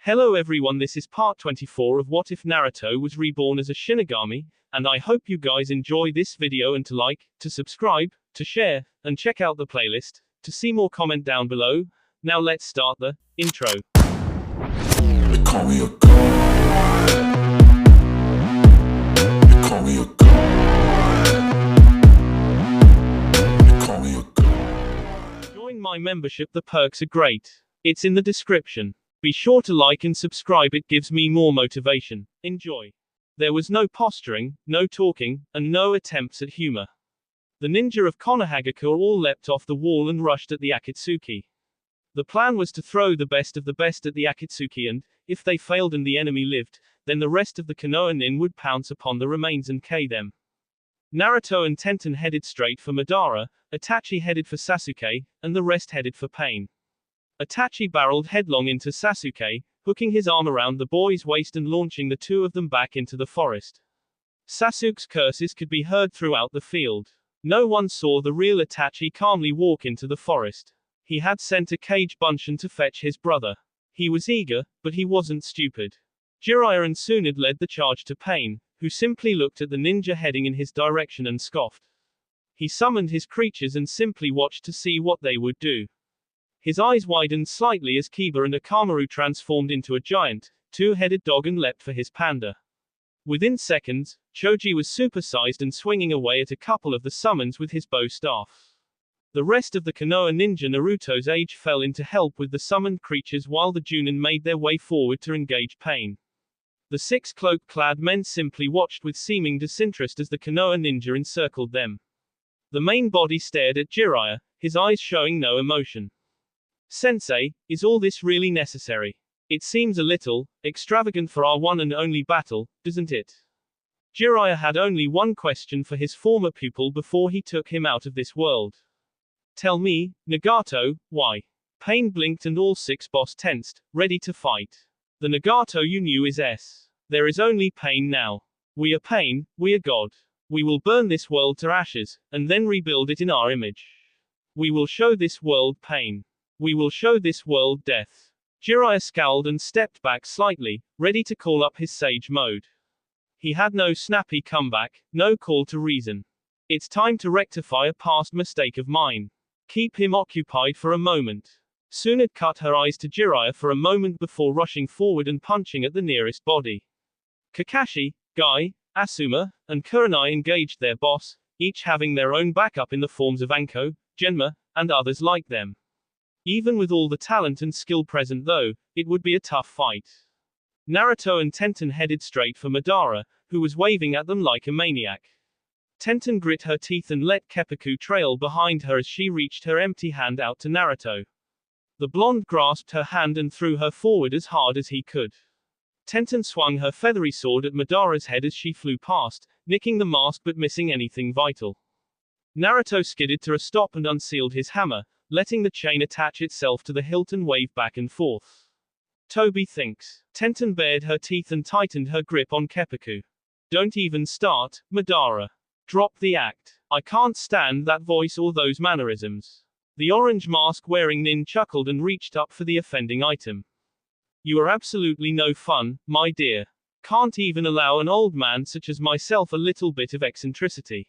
Hello everyone, this is part 24 of What If Naruto Was Reborn as a Shinigami, and I hope you guys enjoy this video and to like, to subscribe, to share, and check out the playlist. To see more, comment down below. Now let's start the intro. They call me a god. They call me a god. They call me a god. Join my membership, the perks are great. It's in the description. Be sure to like and subscribe, it gives me more motivation. Enjoy. There was no posturing, no talking, and no attempts at humor. The ninja of Konohagakure all leapt off the wall and rushed at the Akatsuki. The plan was to throw the best of the best at the Akatsuki and, if they failed and the enemy lived, then the rest of the Konoha nin would pounce upon the remains and kill them. Naruto and Tenten headed straight for Madara, Itachi headed for Sasuke, and the rest headed for Pain. Itachi barreled headlong into Sasuke, hooking his arm around the boy's waist and launching the two of them back into the forest. Sasuke's curses could be heard throughout the field. No one saw the real Itachi calmly walk into the forest. He had sent a Kage Bunshin to fetch his brother. He was eager, but he wasn't stupid. Jiraiya and Tsunade led the charge to Pain, who simply looked at the ninja heading in his direction and scoffed. He summoned his creatures and simply watched to see what they would do. His eyes widened slightly as Kiba and Akamaru transformed into a giant, two-headed dog and leapt for his panda. Within seconds, Choji was supersized and swinging away at a couple of the summons with his bow staff. The rest of the Konoha ninja Naruto's age fell in to help with the summoned creatures while the Junin made their way forward to engage Pain. The six cloak-clad men simply watched with seeming disinterest as the Konoha ninja encircled them. The main body stared at Jiraiya, his eyes showing no emotion. Sensei, is all this really necessary? It seems a little extravagant for our one and only battle, doesn't it? Jiraiya had only one question for his former pupil before he took him out of this world. Tell me, Nagato, why? Pain blinked and all six boss tensed, ready to fight. The Nagato you knew is S. There is only Pain now. We are Pain, we are God. We will burn this world to ashes, and then rebuild it in our image. We will show this world pain. We will show this world death. Jiraiya scowled and stepped back slightly, ready to call up his sage mode. He had no snappy comeback, no call to reason. It's time to rectify a past mistake of mine. Keep him occupied for a moment. Tsunade cut her eyes to Jiraiya for a moment before rushing forward and punching at the nearest body. Kakashi, Guy, Asuma, and Kurenai engaged their boss, each having their own backup in the forms of Anko, Genma, and others like them. Even with all the talent and skill present though, it would be a tough fight. Naruto and Tenten headed straight for Madara, who was waving at them like a maniac. Tenten grit her teeth and let Keppuku trail behind her as she reached her empty hand out to Naruto. The blonde grasped her hand and threw her forward as hard as he could. Tenten swung her feathery sword at Madara's head as she flew past, nicking the mask but missing anything vital. Naruto skidded to a stop and unsealed his hammer, letting the chain attach itself to the hilt and wave back and forth. Toby thinks. Tenten bared her teeth and tightened her grip on Keppuku. Don't even start, Madara. Drop the act. I can't stand that voice or those mannerisms. The orange mask-wearing nin chuckled and reached up for the offending item. You are absolutely no fun, my dear. Can't even allow an old man such as myself a little bit of eccentricity.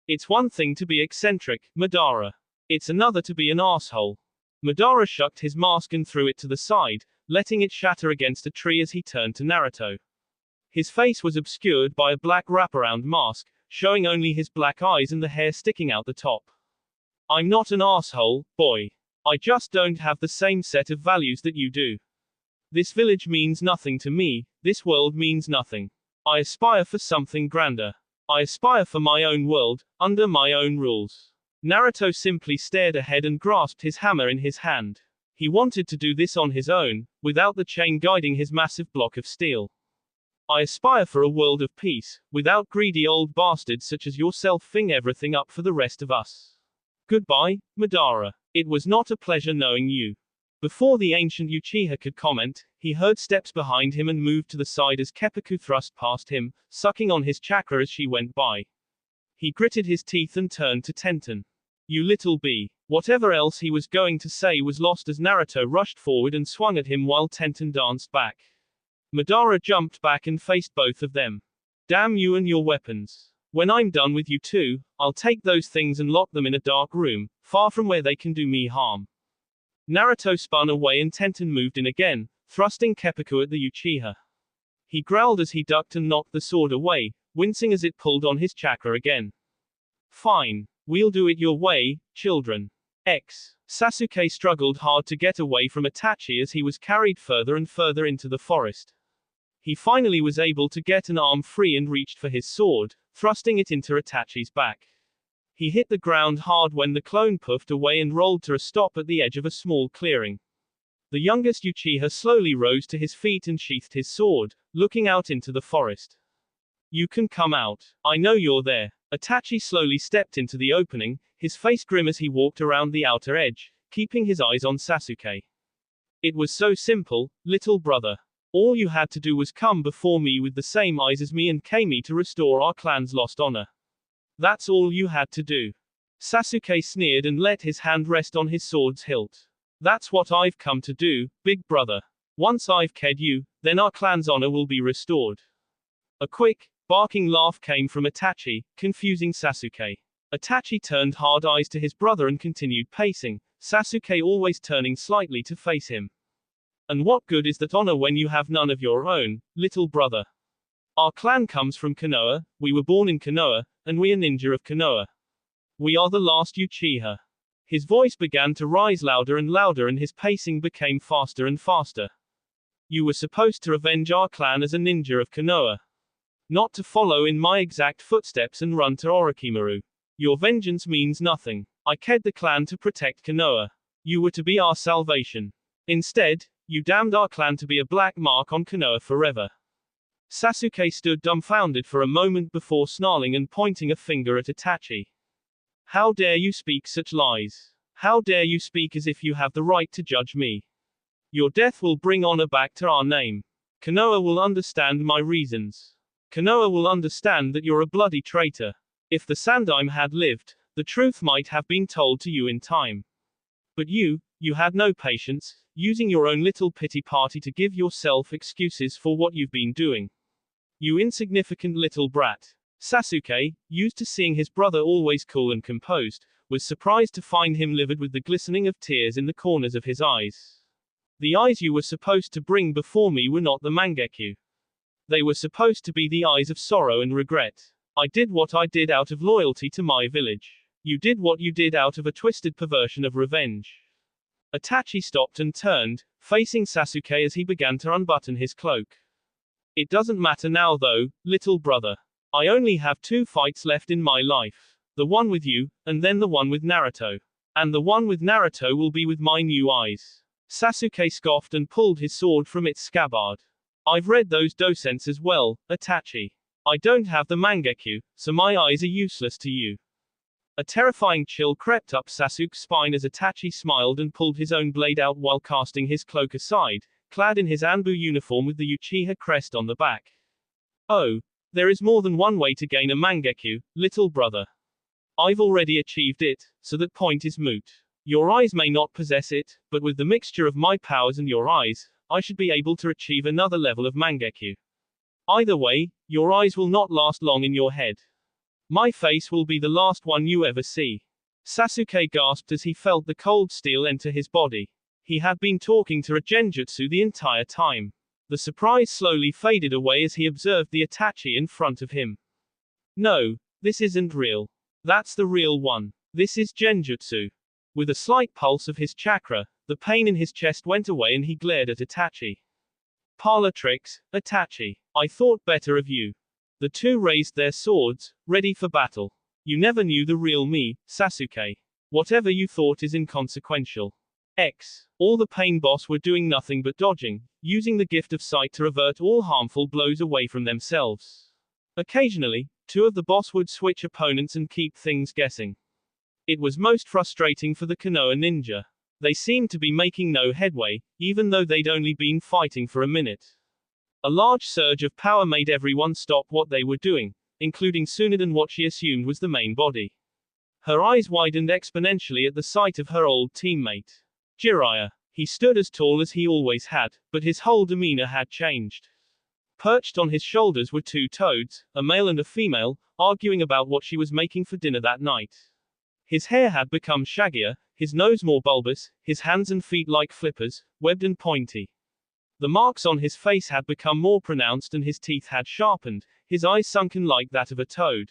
It's one thing to be eccentric, Madara. It's another to be an asshole. Madara shucked his mask and threw it to the side, letting it shatter against a tree as he turned to Naruto. His face was obscured by a black wraparound mask, showing only his black eyes and the hair sticking out the top. I'm not an asshole, boy. I just don't have the same set of values that you do. This village means nothing to me, this world means nothing. I aspire for something grander. I aspire for my own world, under my own rules. Naruto simply stared ahead and grasped his hammer in his hand. He wanted to do this on his own, without the chain guiding his massive block of steel. I aspire for a world of peace, without greedy old bastards such as yourself fing everything up for the rest of us. Goodbye, Madara. It was not a pleasure knowing you. Before the ancient Uchiha could comment, he heard steps behind him and moved to the side as Keppuku thrust past him, sucking on his chakra as she went by. He gritted his teeth and turned to Tenten. You little bee. Whatever else he was going to say was lost as Naruto rushed forward and swung at him while Tenten danced back. Madara jumped back and faced both of them. Damn you and your weapons. When I'm done with you two, I'll take those things and lock them in a dark room, far from where they can do me harm. Naruto spun away and Tenten moved in again, thrusting Keppuku at the Uchiha. He growled as he ducked and knocked the sword away, wincing as it pulled on his chakra again. Fine. We'll do it your way, children. Sasuke struggled hard to get away from Itachi as he was carried further and further into the forest. He finally was able to get an arm free and reached for his sword, thrusting it into Itachi's back. He hit the ground hard when the clone puffed away and rolled to a stop at the edge of a small clearing. The youngest Uchiha slowly rose to his feet and sheathed his sword, looking out into the forest. You can come out. I know you're there. Itachi slowly stepped into the opening, his face grim as he walked around the outer edge, keeping his eyes on Sasuke. It was so simple, little brother. All you had to do was come before me with the same eyes as me and Kami to restore our clan's lost honor. That's all you had to do. Sasuke sneered and let his hand rest on his sword's hilt. That's what I've come to do, big brother. Once I've killed you, then our clan's honor will be restored. A quick, barking laugh came from Itachi, confusing Sasuke. Itachi turned hard eyes to his brother and continued pacing, Sasuke always turning slightly to face him. And what good is that honor when you have none of your own, little brother? Our clan comes from Konoha, we were born in Konoha, and we are ninja of Konoha. We are the last Uchiha. His voice began to rise louder and louder and his pacing became faster and faster. You were supposed to avenge our clan as a ninja of Konoha. Not to follow in my exact footsteps and run to Orochimaru. Your vengeance means nothing. I killed the clan to protect Konoha. You were to be our salvation. Instead, you damned our clan to be a black mark on Konoha forever. Sasuke stood dumbfounded for a moment before snarling and pointing a finger at Itachi. How dare you speak such lies? How dare you speak as if you have the right to judge me? Your death will bring honor back to our name. Konoha will understand my reasons. Konoha will understand that you're a bloody traitor. If the Sandaime had lived, the truth might have been told to you in time. But you had no patience, using your own little pity party to give yourself excuses for what you've been doing. You insignificant little brat. Sasuke, used to seeing his brother always cool and composed, was surprised to find him livid with the glistening of tears in the corners of his eyes. The eyes you were supposed to bring before me were not the Mangekyo. They were supposed to be the eyes of sorrow and regret. I did what I did out of loyalty to my village. You did what you did out of a twisted perversion of revenge. Itachi stopped and turned, facing Sasuke as he began to unbutton his cloak. It doesn't matter now though, little brother. I only have 2 fights left in my life. The one with you, and then the one with Naruto. And the one with Naruto will be with my new eyes. Sasuke scoffed and pulled his sword from its scabbard. I've read those docents as well, Itachi. I don't have the Mangekyo, so my eyes are useless to you. A terrifying chill crept up Sasuke's spine as Itachi smiled and pulled his own blade out while casting his cloak aside, clad in his Anbu uniform with the Uchiha crest on the back. Oh, there is more than one way to gain a Mangekyo, little brother. I've already achieved it, so that point is moot. Your eyes may not possess it, but with the mixture of my powers and your eyes, I should be able to achieve another level of Mangekyo. Either way, your eyes will not last long in your head. My face will be the last one you ever see. Sasuke gasped as he felt the cold steel enter his body. He had been talking to a genjutsu the entire time. The surprise slowly faded away as he observed the Itachi in front of him. No, this isn't real. That's the real one. This is genjutsu. With a slight pulse of his chakra, the pain in his chest went away and he glared at Itachi. Parlor tricks, Itachi. I thought better of you. The two raised their swords, ready for battle. You never knew the real me, Sasuke. Whatever you thought is inconsequential. All the pain boss were doing nothing but dodging, using the gift of sight to revert all harmful blows away from themselves. Occasionally, 2 of the boss would switch opponents and keep things guessing. It was most frustrating for the Konoha ninja. They seemed to be making no headway, even though they'd only been fighting for a minute. A large surge of power made everyone stop what they were doing, including Tsunade and what she assumed was the main body. Her eyes widened exponentially at the sight of her old teammate. Jiraiya. He stood as tall as he always had, but his whole demeanor had changed. Perched on his shoulders were two toads, a male and a female, arguing about what she was making for dinner that night. His hair had become shaggier, his nose more bulbous, his hands and feet like flippers, webbed and pointy. The marks on his face had become more pronounced and his teeth had sharpened, his eyes sunken like that of a toad.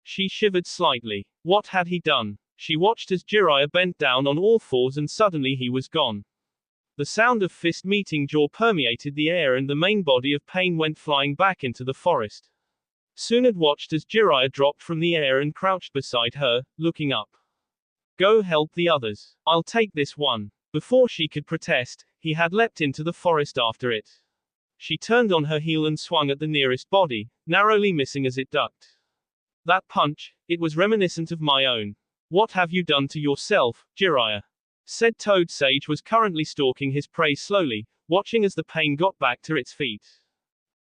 She shivered slightly. What had he done? She watched as Jiraiya bent down on all fours and suddenly he was gone. The sound of fist meeting jaw permeated the air and the main body of Pain went flying back into the forest. Tsunade watched as Jiraiya dropped from the air and crouched beside her, looking up. Go help the others. I'll take this one. Before she could protest, he had leapt into the forest after it. She turned on her heel and swung at the nearest body, narrowly missing as it ducked. That punch, it was reminiscent of my own. What have you done to yourself, Jiraiya? Said Toad Sage was currently stalking his prey slowly, watching as the Pain got back to its feet.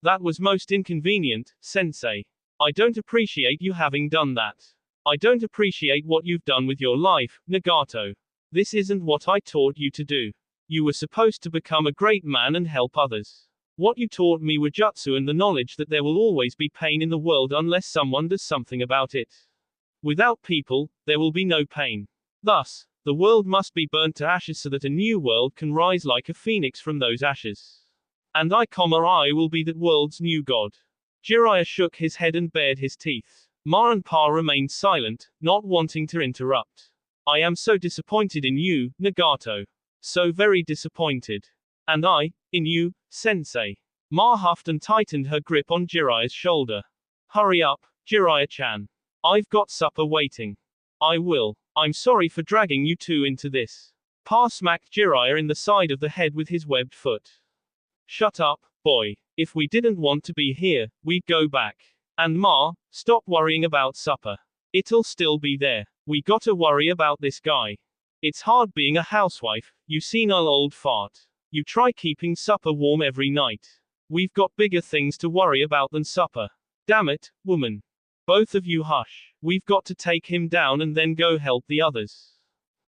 That was most inconvenient, Sensei. I don't appreciate you having done that. I don't appreciate what you've done with your life, Nagato. This isn't what I taught you to do. You were supposed to become a great man and help others. What you taught me were jutsu and the knowledge that there will always be pain in the world unless someone does something about it. Without people, there will be no pain. Thus, the world must be burnt to ashes so that a new world can rise like a phoenix from those ashes. And I will be that world's new god. Jiraiya shook his head and bared his teeth. Ma and Pa remained silent, not wanting to interrupt. I am so disappointed in you, Nagato. So very disappointed. And I, in you, Sensei. Ma huffed and tightened her grip on Jiraiya's shoulder. Hurry up, Jiraiya-chan. I've got supper waiting. I will. I'm sorry for dragging you two into this. Pa smacked Jiraiya in the side of the head with his webbed foot. Shut up, boy. If we didn't want to be here, we'd go back. And Ma, stop worrying about supper. It'll still be there. We gotta worry about this guy. It's hard being a housewife, you senile old fart. You try keeping supper warm every night. We've got bigger things to worry about than supper. Damn it, woman. Both of you hush. We've got to take him down and then go help the others.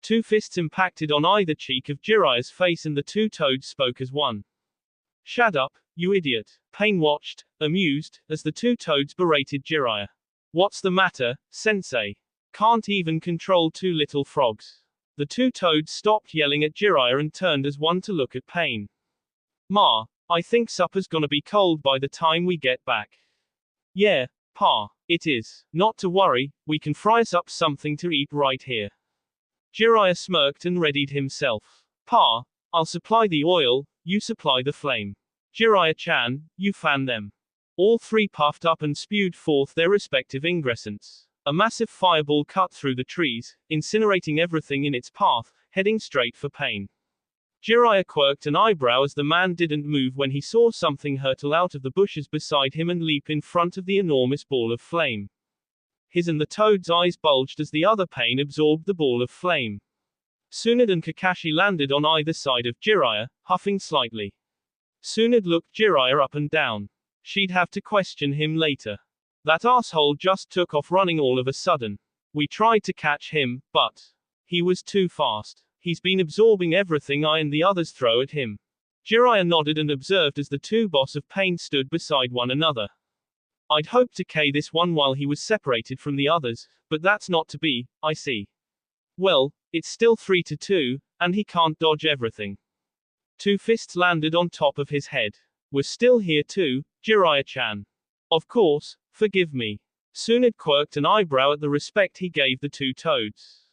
Two fists impacted on either cheek of Jiraiya's face and the two toads spoke as one. Shut up, you idiot. Pain watched, amused, as the two toads berated Jiraiya. What's the matter, Sensei? Can't even control two little frogs. The two toads stopped yelling at Jiraiya and turned as one to look at Pain. Ma, I think supper's gonna be cold by the time we get back. Yeah, Pa, it is. Not to worry, we can fry us up something to eat right here. Jiraiya smirked and readied himself. Pa, I'll supply the oil, you supply the flame. Jiraiya-chan, you fan them. All three puffed up and spewed forth their respective ingredients. A massive fireball cut through the trees, incinerating everything in its path, heading straight for Pain. Jiraiya quirked an eyebrow as the man didn't move when he saw something hurtle out of the bushes beside him and leap in front of the enormous ball of flame. His and the toad's eyes bulged as the other Pain absorbed the ball of flame. Tsunade and Kakashi landed on either side of Jiraiya, huffing slightly. Tsunade looked Jiraiya up and down. She'd have to question him later. That asshole just took off running all of a sudden. We tried to catch him, but he was too fast. He's been absorbing everything I and the others throw at him. Jiraiya nodded and observed as the two boss of Pain stood beside one another. I'd hoped to K this one while he was separated from the others, but that's not to be, I see. Well, it's still 3-2, and he can't dodge everything. Two fists landed on top of his head. We're still here too, Jiraiya-chan. Of course, forgive me. Tsunade quirked an eyebrow at the respect he gave the two toads.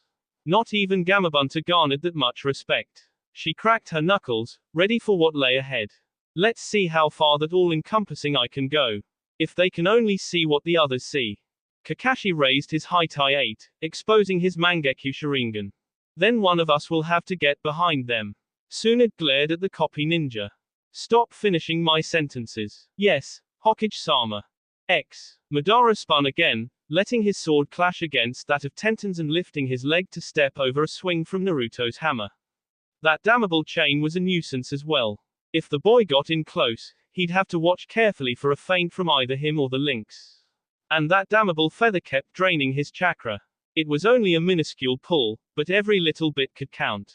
Not even Gamabunta garnered that much respect. She cracked her knuckles, ready for what lay ahead. Let's see how far that all-encompassing I can go. If they can only see what the others see. Kakashi raised his Haitai 8, exposing his Mangekyo Sharingan. Then one of us will have to get behind them. Tsunade glared at the copy ninja. Stop finishing my sentences. Yes, Hokage-sama. X. Madara spun again, letting his sword clash against that of Tenten's and lifting his leg to step over a swing from Naruto's hammer. That damnable chain was a nuisance as well. If the boy got in close, he'd have to watch carefully for a feint from either him or the lynx. And that damnable feather kept draining his chakra. It was only a minuscule pull, but every little bit could count.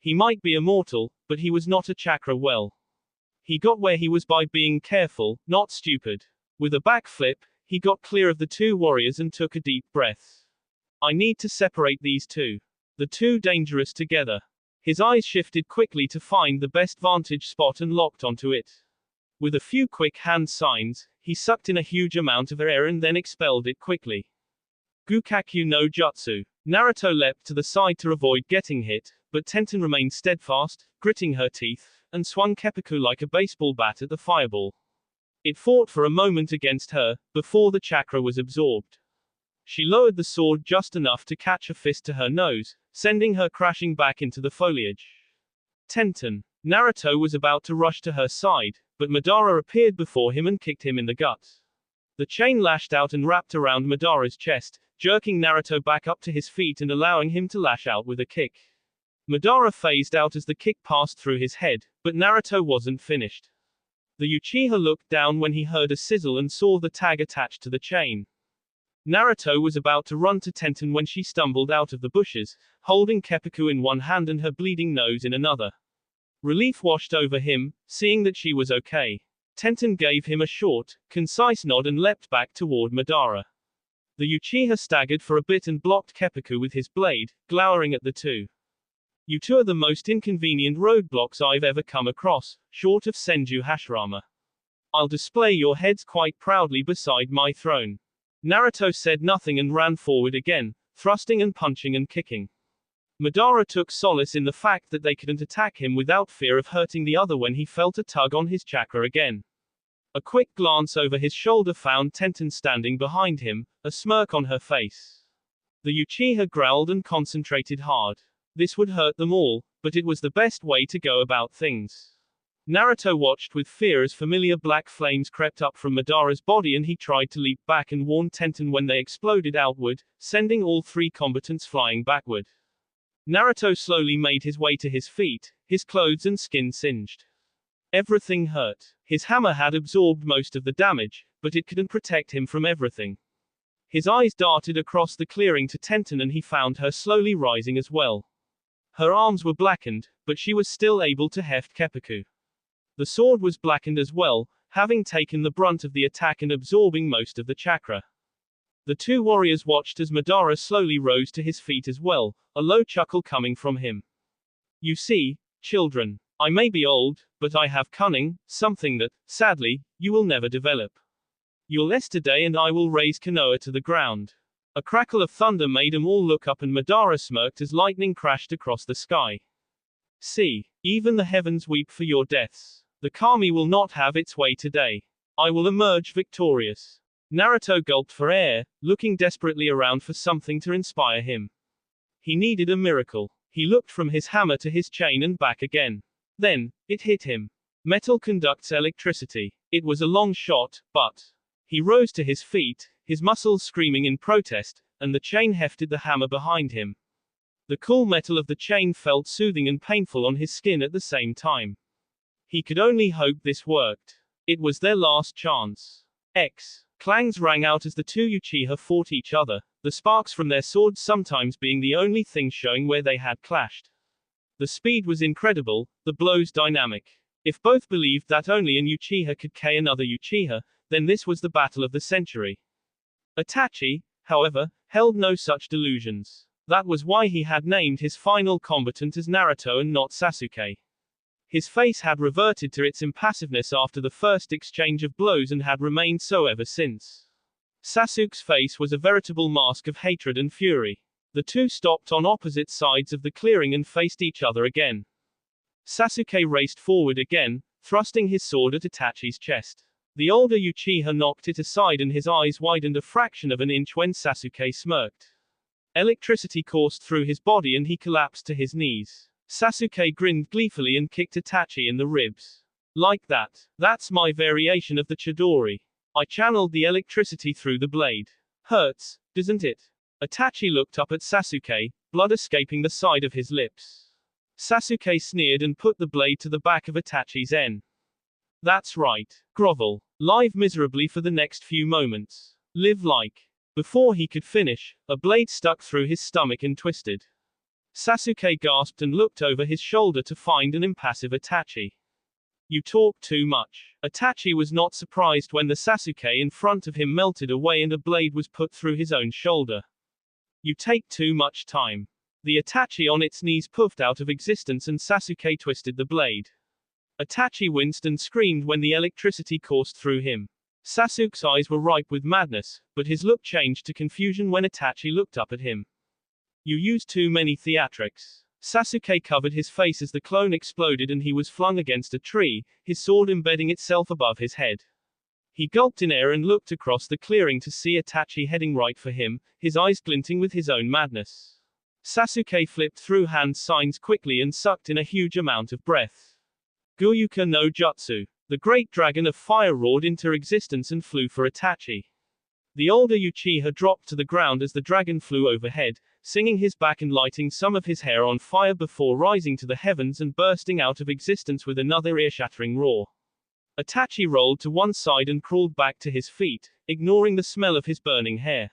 He might be immortal, but he was not a chakra well. He got where he was by being careful, not stupid. With a backflip, he got clear of the two warriors and took a deep breath. I need to separate these two. The two dangerous together. His eyes shifted quickly to find the best vantage spot and locked onto it. With a few quick hand signs, he sucked in a huge amount of air and then expelled it quickly. Gukakyu no Jutsu. Naruto leapt to the side to avoid getting hit, but Tenten remained steadfast, gritting her teeth, and swung Keppuku like a baseball bat at the fireball. It fought for a moment against her, before the chakra was absorbed. She lowered the sword just enough to catch a fist to her nose, sending her crashing back into the foliage. Tenten. Naruto was about to rush to her side, but Madara appeared before him and kicked him in the gut. The chain lashed out and wrapped around Madara's chest, jerking Naruto back up to his feet and allowing him to lash out with a kick. Madara phased out as the kick passed through his head, but Naruto wasn't finished. The Uchiha looked down when he heard a sizzle and saw the tag attached to the chain. Naruto was about to run to Tenten when she stumbled out of the bushes, holding Keppuku in one hand and her bleeding nose in another. Relief washed over him, seeing that she was okay. Tenten gave him a short, concise nod and leapt back toward Madara. The Uchiha staggered for a bit and blocked Keppuku with his blade, glowering at the two. You two are the most inconvenient roadblocks I've ever come across, short of Senju Hashirama. I'll display your heads quite proudly beside my throne. Naruto said nothing and ran forward again, thrusting and punching and kicking. Madara took solace in the fact that they couldn't attack him without fear of hurting the other when he felt a tug on his chakra again. A quick glance over his shoulder found Tenten standing behind him, a smirk on her face. The Uchiha growled and concentrated hard. This would hurt them all, but it was the best way to go about things. Naruto watched with fear as familiar black flames crept up from Madara's body and he tried to leap back and warn Tenten when they exploded outward, sending all three combatants flying backward. Naruto slowly made his way to his feet, his clothes and skin singed. Everything hurt. His hammer had absorbed most of the damage, but it couldn't protect him from everything. His eyes darted across the clearing to Tenten and he found her slowly rising as well. Her arms were blackened, but she was still able to heft Keppuku. The sword was blackened as well, having taken the brunt of the attack and absorbing most of the chakra. The two warriors watched as Madara slowly rose to his feet as well, a low chuckle coming from him. You see, children, I may be old, but I have cunning, something that, sadly, you will never develop. You'll yesterday and I will raise Konoha to the ground. A crackle of thunder made them all look up and Madara smirked as lightning crashed across the sky. See, even the heavens weep for your deaths. The kami will not have its way today. I will emerge victorious. Naruto gulped for air, looking desperately around for something to inspire him. He needed a miracle. He looked from his hammer to his chain and back again. Then, it hit him. Metal conducts electricity. It was a long shot, but he rose to his feet, his muscles screaming in protest, and the chain hefted the hammer behind him. The cool metal of the chain felt soothing and painful on his skin at the same time. He could only hope this worked. It was their last chance. Clangs rang out as the two Uchiha fought each other, the sparks from their swords sometimes being the only thing showing where they had clashed. The speed was incredible, the blows dynamic. If both believed that only an Uchiha could KO another Uchiha, then this was the battle of the century. Itachi, however, held no such delusions. That was why he had named his final combatant as Naruto and not Sasuke. His face had reverted to its impassiveness after the first exchange of blows and had remained so ever since. Sasuke's face was a veritable mask of hatred and fury. The two stopped on opposite sides of the clearing and faced each other again. Sasuke raced forward again, thrusting his sword at Itachi's chest. The older Uchiha knocked it aside and his eyes widened a fraction of an inch when Sasuke smirked. Electricity coursed through his body and he collapsed to his knees. Sasuke grinned gleefully and kicked Itachi in the ribs. Like that. That's my variation of the Chidori. I channeled the electricity through the blade. Hurts, doesn't it? Itachi looked up at Sasuke, blood escaping the side of his lips. Sasuke sneered and put the blade to the back of Itachi's en. That's right. Grovel. Live miserably for the next few moments. Live like Before he could finish, a blade stuck through his stomach and twisted. Sasuke gasped and looked over his shoulder to find an impassive Itachi. You talk too much. Itachi was not surprised when the Sasuke in front of him melted away and a blade was put through his own shoulder. You take too much time. The Itachi on its knees puffed out of existence and Sasuke twisted the blade. Itachi winced and screamed when the electricity coursed through him. Sasuke's eyes were ripe with madness, but his look changed to confusion when Itachi looked up at him. You use too many theatrics. Sasuke covered his face as the clone exploded and he was flung against a tree, his sword embedding itself above his head. He gulped in air and looked across the clearing to see Itachi heading right for him, his eyes glinting with his own madness. Sasuke flipped through hand signs quickly and sucked in a huge amount of breath. Gyuuka no Jutsu. The great dragon of fire roared into existence and flew for Itachi. The older Uchiha dropped to the ground as the dragon flew overhead, singing his back and lighting some of his hair on fire before rising to the heavens and bursting out of existence with another ear-shattering roar. Itachi rolled to one side and crawled back to his feet, ignoring the smell of his burning hair.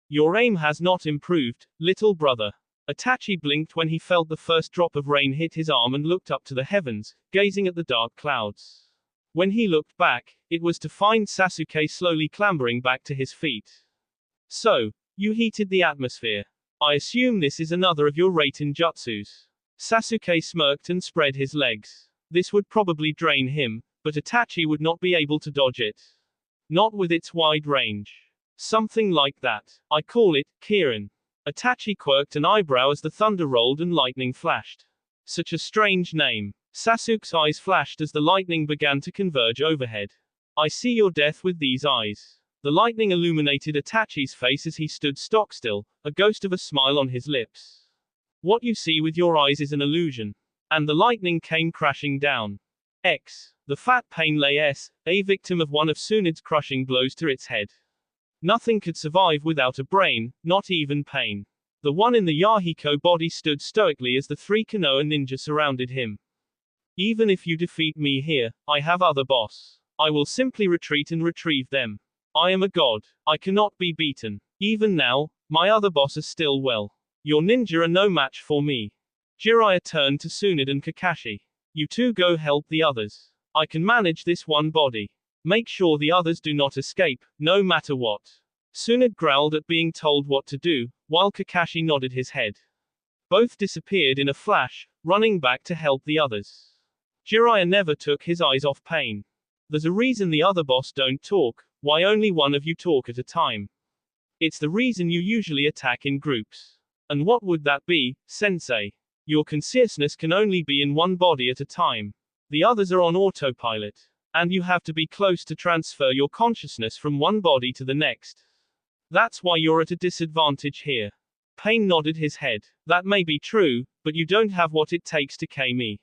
Your aim has not improved, little brother. Itachi blinked when he felt the first drop of rain hit his arm and looked up to the heavens, gazing at the dark clouds. When he looked back, it was to find Sasuke slowly clambering back to his feet. So, you heated the atmosphere. I assume this is another of your Raiten jutsus. Sasuke smirked and spread his legs. This would probably drain him, but Itachi would not be able to dodge it. Not with its wide range. Something like that. I call it, Kirin. Itachi quirked an eyebrow as the thunder rolled and lightning flashed. Such a strange name. Sasuke's eyes flashed as the lightning began to converge overhead. I see your death with these eyes. The lightning illuminated Itachi's face as he stood stock still, a ghost of a smile on his lips. What you see with your eyes is an illusion. And the lightning came crashing down. The fat pain lay a victim of one of Tsunde's crushing blows to its head. Nothing could survive without a brain, not even pain. The one in the Yahiko body stood stoically as the three Konoha ninja surrounded him. Even if you defeat me here, I have other boss. I will simply retreat and retrieve them. I am a god. I cannot be beaten. Even now, my other boss is still well. Your ninja are no match for me. Jiraiya turned to Tsunade and Kakashi. You two go help the others. I can manage this one body. Make sure the others do not escape, no matter what. Tsunade growled at being told what to do, while Kakashi nodded his head. Both disappeared in a flash, running back to help the others. Jiraiya never took his eyes off pain. There's a reason the other boss don't talk, why only one of you talk at a time. It's the reason you usually attack in groups. And what would that be, sensei? Your consciousness can only be in one body at a time. The others are on autopilot. And you have to be close to transfer your consciousness from one body to the next. That's why you're at a disadvantage here. Pain nodded his head. That may be true, but you don't have what it takes to K me.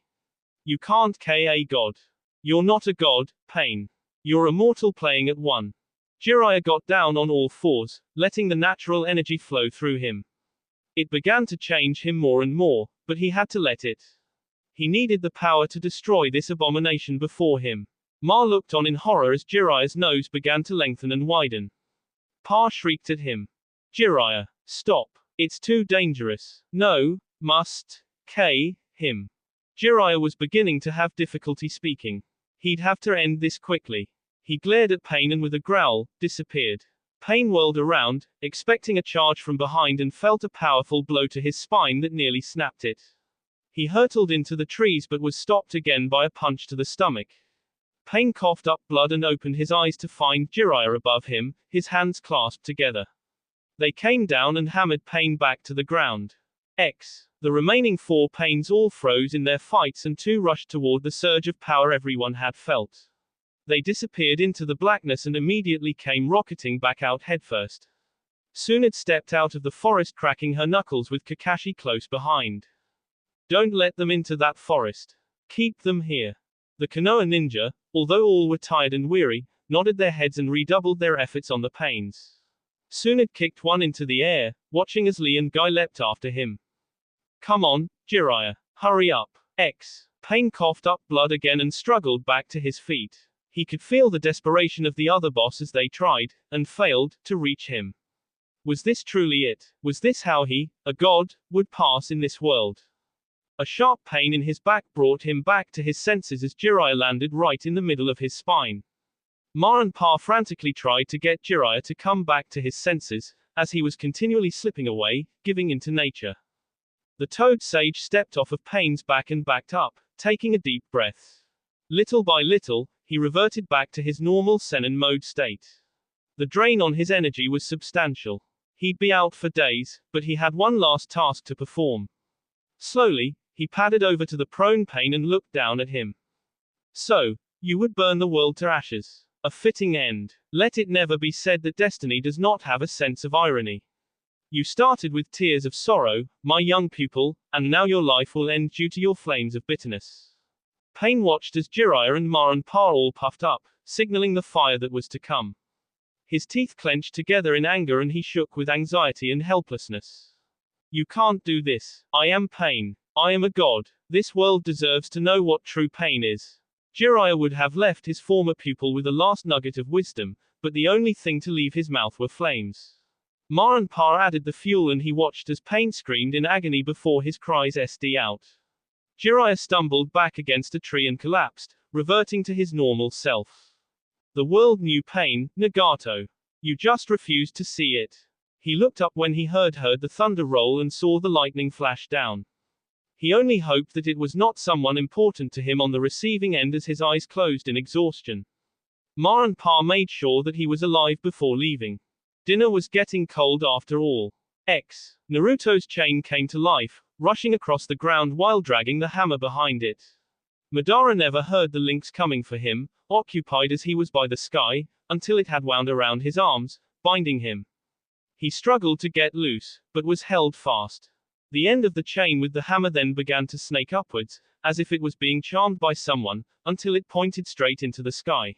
You can't K a god. You're not a god, Pain. You're a mortal playing at one. Jiraiya got down on all fours, letting the natural energy flow through him. It began to change him more and more, but he had to let it. He needed the power to destroy this abomination before him. Ma looked on in horror as Jiraiya's nose began to lengthen and widen. Pa shrieked at him. Jiraiya, stop. It's too dangerous. No, must, K, him. Jiraiya was beginning to have difficulty speaking. He'd have to end this quickly. He glared at Pain and with a growl, disappeared. Pain whirled around, expecting a charge from behind and felt a powerful blow to his spine that nearly snapped it. He hurtled into the trees but was stopped again by a punch to the stomach. Pain coughed up blood and opened his eyes to find Jiraiya above him, his hands clasped together. They came down and hammered Pain back to the ground. The remaining four Pains all froze in their fights and two rushed toward the surge of power everyone had felt. They disappeared into the blackness and immediately came rocketing back out headfirst. Tsunade stepped out of the forest cracking her knuckles with Kakashi close behind. Don't let them into that forest. Keep them here. The Konoha ninja, although all were tired and weary, nodded their heads and redoubled their efforts on the Pains. Tsunade kicked one into the air, watching as Lee and Guy leapt after him. Come on, Jiraiya. Hurry up. Pain coughed up blood again and struggled back to his feet. He could feel the desperation of the other boss as they tried, and failed, to reach him. Was this truly it? Was this how he, a god, would pass in this world? A sharp pain in his back brought him back to his senses as Jiraiya landed right in the middle of his spine. Ma and Pa frantically tried to get Jiraiya to come back to his senses, as he was continually slipping away, giving in to nature. The toad sage stepped off of Pain's back and backed up, taking a deep breath. Little by little, he reverted back to his normal Senin mode state. The drain on his energy was substantial. He'd be out for days, but he had one last task to perform. Slowly, he padded over to the prone Pain and looked down at him. So, you would burn the world to ashes. A fitting end. Let it never be said that destiny does not have a sense of irony. You started with tears of sorrow, my young pupil, and now your life will end due to your flames of bitterness. Pain watched as Jiraiya and Ma and Pa all puffed up, signaling the fire that was to come. His teeth clenched together in anger and he shook with anxiety and helplessness. You can't do this. I am Pain. I am a god. This world deserves to know what true pain is. Jiraiya would have left his former pupil with a last nugget of wisdom, but the only thing to leave his mouth were flames. Ma and Pa added the fuel and he watched as Pain screamed in agony before his cries SD out. Jiraiya stumbled back against a tree and collapsed, reverting to his normal self. The world knew Pain, Nagato. You just refused to see it. He looked up when he heard the thunder roll and saw the lightning flash down. He only hoped that it was not someone important to him on the receiving end as his eyes closed in exhaustion. Ma and Pa made sure that he was alive before leaving. Dinner was getting cold after all. Naruto's chain came to life, rushing across the ground while dragging the hammer behind it. Madara never heard the links coming for him, occupied as he was by the sky, until it had wound around his arms, binding him. He struggled to get loose, but was held fast. The end of the chain with the hammer then began to snake upwards, as if it was being charmed by someone, until it pointed straight into the sky.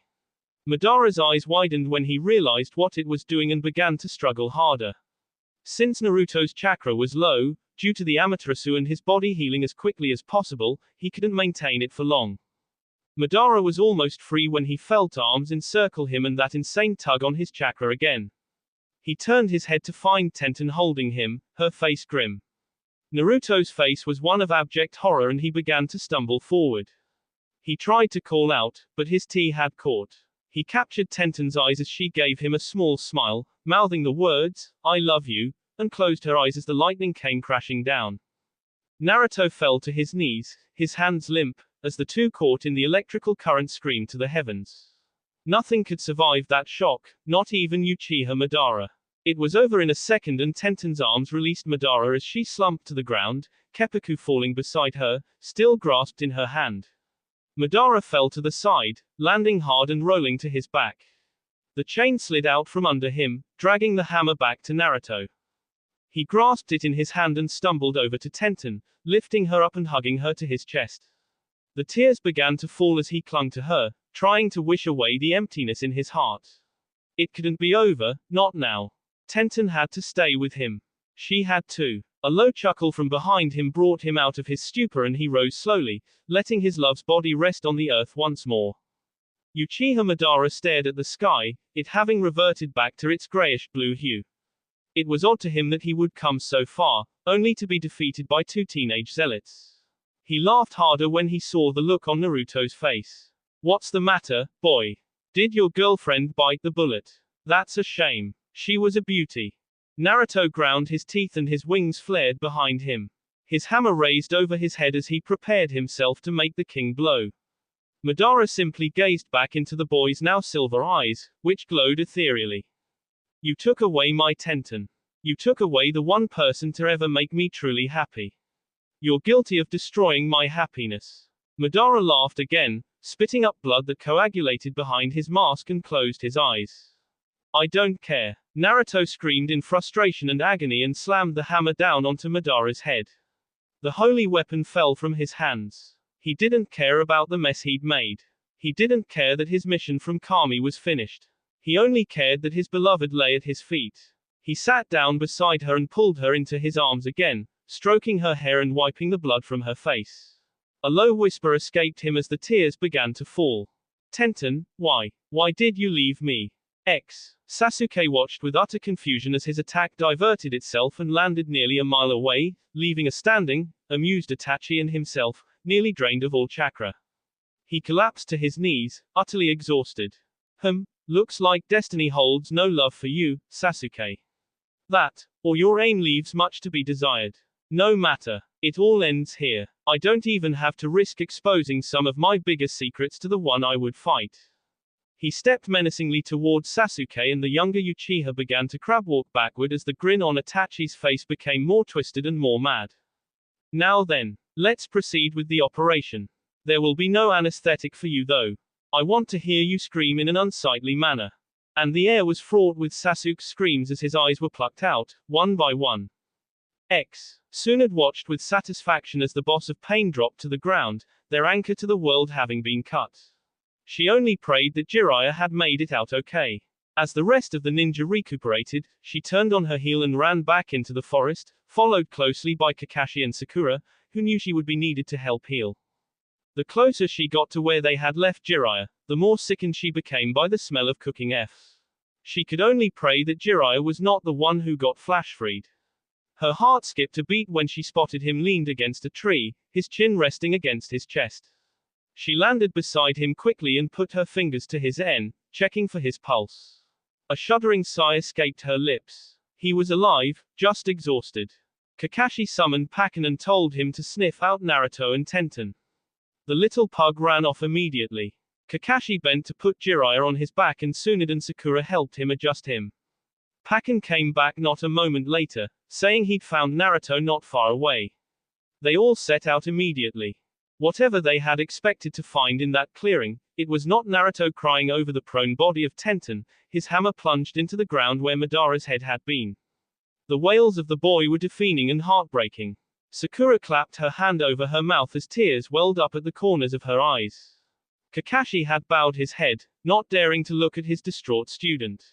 Madara's eyes widened when he realized what it was doing and began to struggle harder. Since Naruto's chakra was low, due to the Amaterasu and his body healing as quickly as possible, he couldn't maintain it for long. Madara was almost free when he felt arms encircle him and that insane tug on his chakra again. He turned his head to find Tenten holding him, her face grim. Naruto's face was one of abject horror and he began to stumble forward. He tried to call out, but his tea had caught. He captured Tenten's eyes as she gave him a small smile, mouthing the words, I love you, and closed her eyes as the lightning came crashing down. Naruto fell to his knees, his hands limp, as the two caught in the electrical current screamed to the heavens. Nothing could survive that shock, not even Uchiha Madara. It was over in a second and Tenten's arms released Madara as she slumped to the ground, Keppaku falling beside her, still grasped in her hand. Madara fell to the side, landing hard and rolling to his back. The chain slid out from under him, dragging the hammer back to Naruto. He grasped it in his hand and stumbled over to Tenten, lifting her up and hugging her to his chest. The tears began to fall as he clung to her, trying to wish away the emptiness in his heart. It couldn't be over, not now. Tenten had to stay with him. She had too. A low chuckle from behind him brought him out of his stupor and he rose slowly, letting his love's body rest on the earth once more. Uchiha Madara stared at the sky, it having reverted back to its grayish-blue hue. It was odd to him that he would come so far, only to be defeated by two teenage zealots. He laughed harder when he saw the look on Naruto's face. What's the matter, boy? Did your girlfriend bite the bullet? That's a shame. She was a beauty. Naruto ground his teeth and his wings flared behind him. His hammer raised over his head as he prepared himself to make the king blow. Madara simply gazed back into the boy's now silver eyes, which glowed ethereally. You took away my Tenten. You took away the one person to ever make me truly happy. You're guilty of destroying my happiness. Madara laughed again, spitting up blood that coagulated behind his mask and closed his eyes. I don't care. Naruto screamed in frustration and agony and slammed the hammer down onto Madara's head. The holy weapon fell from his hands. He didn't care about the mess he'd made. He didn't care that his mission from Kami was finished. He only cared that his beloved lay at his feet. He sat down beside her and pulled her into his arms again, stroking her hair and wiping the blood from her face. A low whisper escaped him as the tears began to fall. Tenten, why? Why did you leave me? X. Sasuke watched with utter confusion as his attack diverted itself and landed nearly a mile away, leaving a standing, amused Itachi and himself, nearly drained of all chakra. He collapsed to his knees, utterly exhausted. Looks like destiny holds no love for you, Sasuke. That, or your aim leaves much to be desired. No matter. It all ends here. I don't even have to risk exposing some of my biggest secrets to the one I would fight. He stepped menacingly towards Sasuke and the younger Uchiha began to crab walk backward as the grin on Itachi's face became more twisted and more mad. Now then, let's proceed with the operation. There will be no anesthetic for you though. I want to hear you scream in an unsightly manner. And the air was fraught with Sasuke's screams as his eyes were plucked out, one by one. X. Tsunade watched with satisfaction as the boss of pain dropped to the ground, their anchor to the world having been cut. She only prayed that Jiraiya had made it out okay. As the rest of the ninja recuperated, she turned on her heel and ran back into the forest, followed closely by Kakashi and Sakura, who knew she would be needed to help heal. The closer she got to where they had left Jiraiya, the more sickened she became by the smell of cooking F's. She could only pray that Jiraiya was not the one who got flash-freed. Her heart skipped a beat when she spotted him leaned against a tree, his chin resting against his chest. She landed beside him quickly and put her fingers to his checking for his pulse. A shuddering sigh escaped her lips. He was alive, just exhausted. Kakashi summoned Pakken and told him to sniff out Naruto and Tenten. The little pug ran off immediately. Kakashi bent to put Jiraiya on his back and Tsunade and Sakura helped him adjust him. Pakken came back not a moment later, saying he'd found Naruto not far away. They all set out immediately. Whatever they had expected to find in that clearing, it was not Naruto crying over the prone body of Tenten, his hammer plunged into the ground where Madara's head had been. The wails of the boy were deafening and heartbreaking. Sakura clapped her hand over her mouth as tears welled up at the corners of her eyes. Kakashi had bowed his head, not daring to look at his distraught student.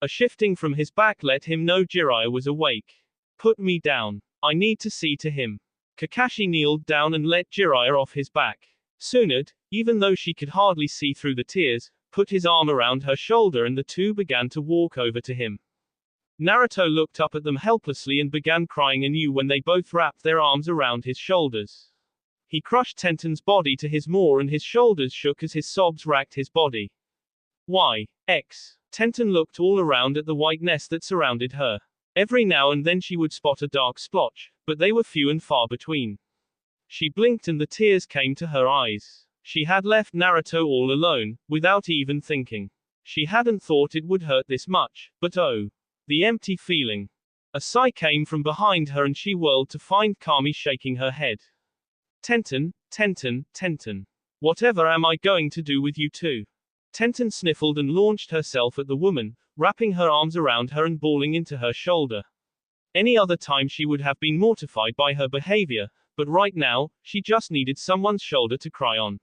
A shifting from his back let him know Jiraiya was awake. Put me down. I need to see to him. Kakashi kneeled down and let Jiraiya off his back. Tsunade, even though she could hardly see through the tears, put his arm around her shoulder and the two began to walk over to him. Naruto looked up at them helplessly and began crying anew when they both wrapped their arms around his shoulders. He crushed Tenten's body to his maw and his shoulders shook as his sobs racked his body. Why? X. Tenten looked all around at the whiteness that surrounded her. Every now and then she would spot a dark splotch, but they were few and far between. She blinked and the tears came to her eyes. She had left Naruto all alone, without even thinking. She hadn't thought it would hurt this much, but oh. The empty feeling. A sigh came from behind her and she whirled to find Kami shaking her head. Tenten, Tenten, Tenten. Whatever am I going to do with you two? Tenten sniffled and launched herself at the woman, wrapping her arms around her and bawling into her shoulder. Any other time she would have been mortified by her behavior, but right now, she just needed someone's shoulder to cry on.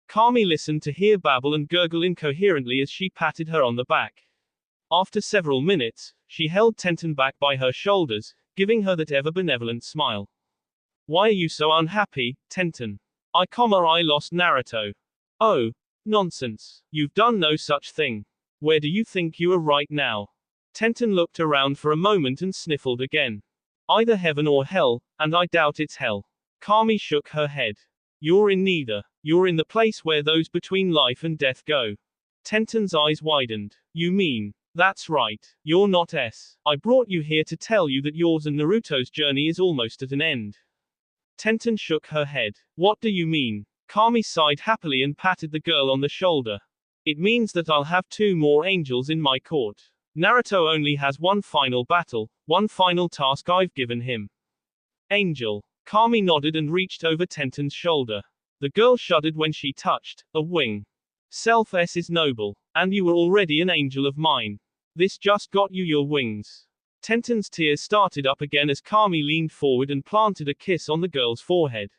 Kami listened to hear babble and gurgle incoherently as she patted her on the back. After several minutes, she held Tenten back by her shoulders, giving her that ever-benevolent smile. Why are you so unhappy, Tenten? I lost Naruto. Oh. Nonsense. You've done no such thing. Where do you think you are right now? Tenten looked around for a moment and sniffled again. Either heaven or hell, and I doubt it's hell. Kami shook her head. You're in neither. You're in the place where those between life and death go. Tenten's eyes widened. You mean? That's right. You're not S. I brought you here to tell you that yours and Naruto's journey is almost at an end. Tenten shook her head. What do you mean? Kami sighed happily and patted the girl on the shoulder. It means that I'll have 2 more angels in my court. Naruto only has one final battle, one final task I've given him. Angel. Kami nodded and reached over Tenten's shoulder. The girl shuddered when she touched a wing. Self-S is noble, and you were already an angel of mine. This just got you your wings. Tenten's tears started up again as Kami leaned forward and planted a kiss on the girl's forehead.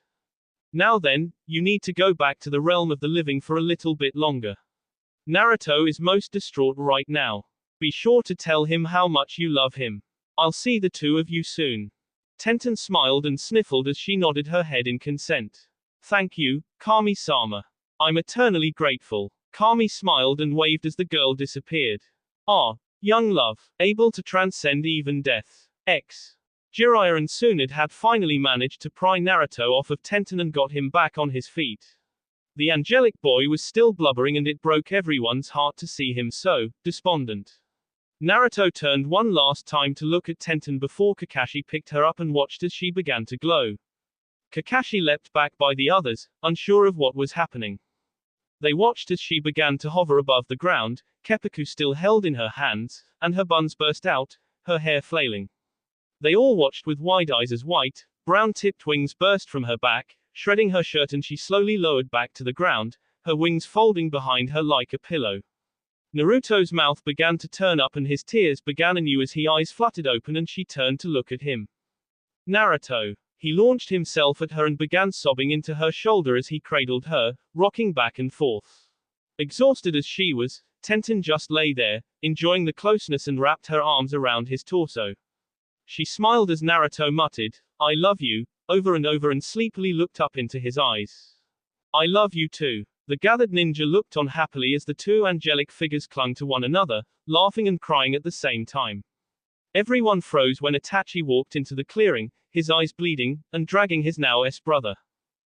Now then, you need to go back to the realm of the living for a little bit longer. Naruto is most distraught right now. Be sure to tell him how much you love him. I'll see the 2 of you soon. Tenten smiled and sniffled as she nodded her head in consent. Thank you, Kami-sama. I'm eternally grateful. Kami smiled and waved as the girl disappeared. Ah, young love, able to transcend even death. Jiraiya and Tsunade had finally managed to pry Naruto off of Tenten and got him back on his feet. The angelic boy was still blubbering and it broke everyone's heart to see him so despondent. Naruto turned one last time to look at Tenten before Kakashi picked her up and watched as she began to glow. Kakashi leapt back by the others, unsure of what was happening. They watched as she began to hover above the ground, Keppuku still held in her hands, and her buns burst out, her hair flailing. They all watched with wide eyes as white, brown-tipped wings burst from her back, shredding her shirt, and she slowly lowered back to the ground, her wings folding behind her like a pillow. Naruto's mouth began to turn up and his tears began anew as his eyes fluttered open and she turned to look at him. Naruto. He launched himself at her and began sobbing into her shoulder as he cradled her, rocking back and forth. Exhausted as she was, Tenten just lay there, enjoying the closeness and wrapped her arms around his torso. She smiled as Naruto muttered, "I love you," over and over and sleepily looked up into his eyes. "I love you too." The gathered ninja looked on happily as the two angelic figures clung to one another, laughing and crying at the same time. Everyone froze when Itachi walked into the clearing, his eyes bleeding, and dragging his now-s brother.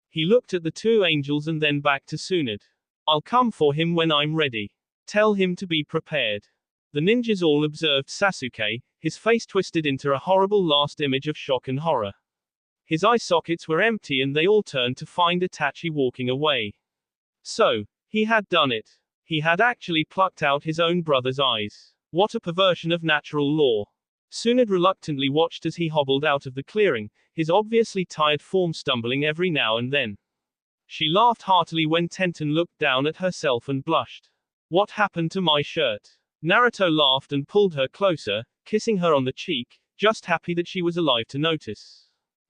He looked at the two angels and then back to Tsunade. "I'll come for him when I'm ready. Tell him to be prepared." The ninjas all observed Sasuke, his face twisted into a horrible last image of shock and horror. His eye sockets were empty and they all turned to find Itachi walking away. So, he had done it. He had actually plucked out his own brother's eyes. What a perversion of natural law. Tsunade reluctantly watched as he hobbled out of the clearing, his obviously tired form stumbling every now and then. She laughed heartily when Tenten looked down at herself and blushed. "What happened to my shirt?" Naruto laughed and pulled her closer, kissing her on the cheek, just happy that she was alive to notice.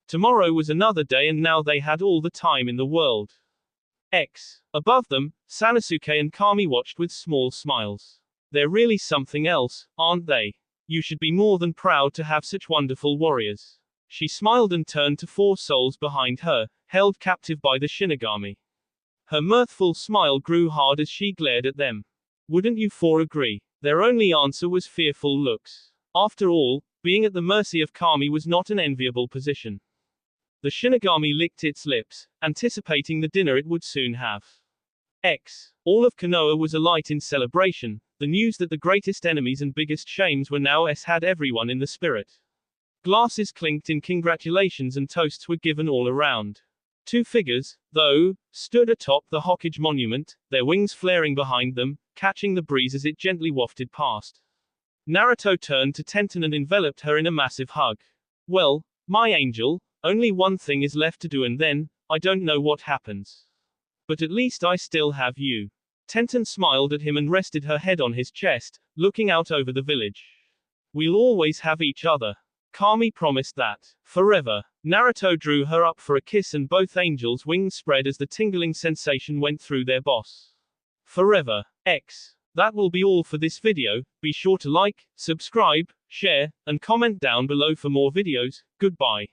Tomorrow was another day and now they had all the time in the world. Above them, Sanosuke and Kami watched with small smiles. "They're really something else, aren't they? You should be more than proud to have such wonderful warriors." She smiled and turned to four souls behind her, held captive by the Shinigami. Her mirthful smile grew hard as she glared at them. Wouldn't you four agree? Their only answer was fearful looks. After all, being at the mercy of Kami was not an enviable position. The Shinigami licked its lips, anticipating the dinner it would soon have. All of Konoha was alight in celebration. The news that the greatest enemies and biggest shames were now had everyone in the spirit. Glasses clinked in congratulations and toasts were given all around. Two figures, though, stood atop the Hokage monument, their wings flaring behind them, catching the breeze as it gently wafted past. Naruto turned to Tenten and enveloped her in a massive hug. "Well, my angel, only one thing is left to do and then, I don't know what happens. But at least I still have you." Tenten smiled at him and rested her head on his chest, looking out over the village. "We'll always have each other." Kami promised that. Forever. Naruto drew her up for a kiss and both angels' wings spread as the tingling sensation went through their boss. Forever. That will be all for this video. Be sure to like, subscribe, share, and comment down below for more videos. Goodbye.